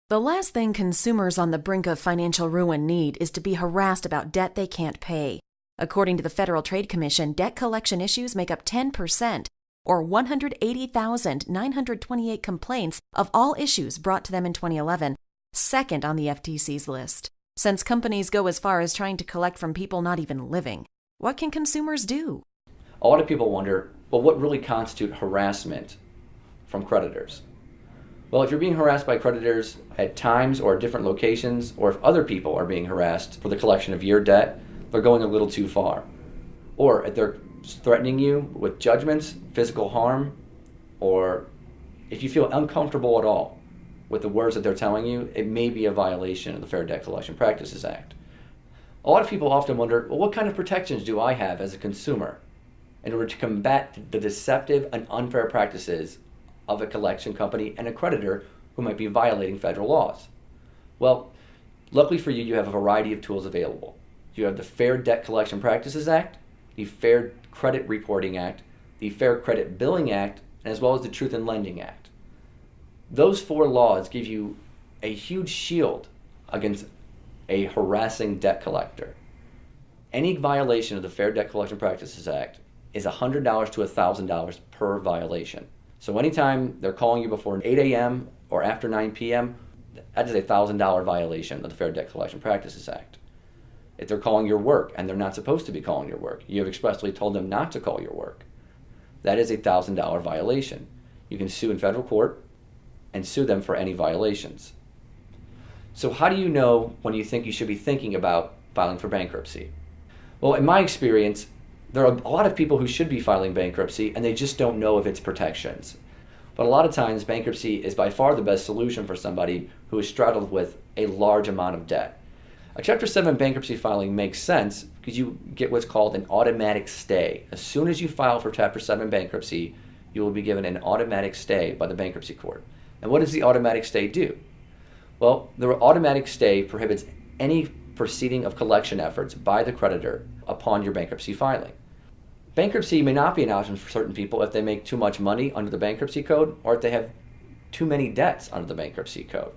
The last thing consumers on the brink of financial ruin need is to be harassed about debt they can't pay. According to the Federal Trade Commission, debt collection issues make up 10%, or 180,928 complaints of all issues brought to them in 2011, second on the FTC's list. Since companies go as far as trying to collect from people not even living, what can consumers do? A lot of people wonder, well, what really constitutes harassment from creditors? Well, if you're being harassed by creditors at times or at different locations, or if other people are being harassed for the collection of your debt, they're going a little too far. Or if they're threatening you with judgments, physical harm, or if you feel uncomfortable at all with the words that they're telling you, it may be a violation of the Fair Debt Collection Practices Act. A lot of people often wonder, well, what kind of protections do I have as a consumer in order to combat the deceptive and unfair practices of a collection company and a creditor who might be violating federal laws? Well, luckily for you, you have a variety of tools available. You have the Fair Debt Collection Practices Act, the Fair Credit Reporting Act, the Fair Credit Billing Act, and as well as the Truth in Lending Act. Those 4 laws give you a huge shield against a harassing debt collector. Any violation of the Fair Debt Collection Practices Act is $100 to $1,000 per violation. So anytime they're calling you before 8 a.m. or after 9 p.m., that is a $1,000 violation of the Fair Debt Collection Practices Act. If they're calling your work and they're not supposed to be calling your work, you have expressly told them not to call your work, that is a $1,000 violation. You can sue in federal court and sue them for any violations. So how do you know when you think you should be thinking about filing for bankruptcy? Well, in my experience, there are a lot of people who should be filing bankruptcy and they just don't know of its protections. But a lot of times bankruptcy is by far the best solution for somebody who is straddled with a large amount of debt. A Chapter 7 bankruptcy filing makes sense because you get what's called an automatic stay. As soon as you file for Chapter 7 bankruptcy, you will be given an automatic stay by the bankruptcy court. And what does the automatic stay do? Well, the automatic stay prohibits any proceeding of collection efforts by the creditor upon your bankruptcy filing. Bankruptcy may not be an option for certain people if they make too much money under the bankruptcy code or if they have too many debts under the bankruptcy code.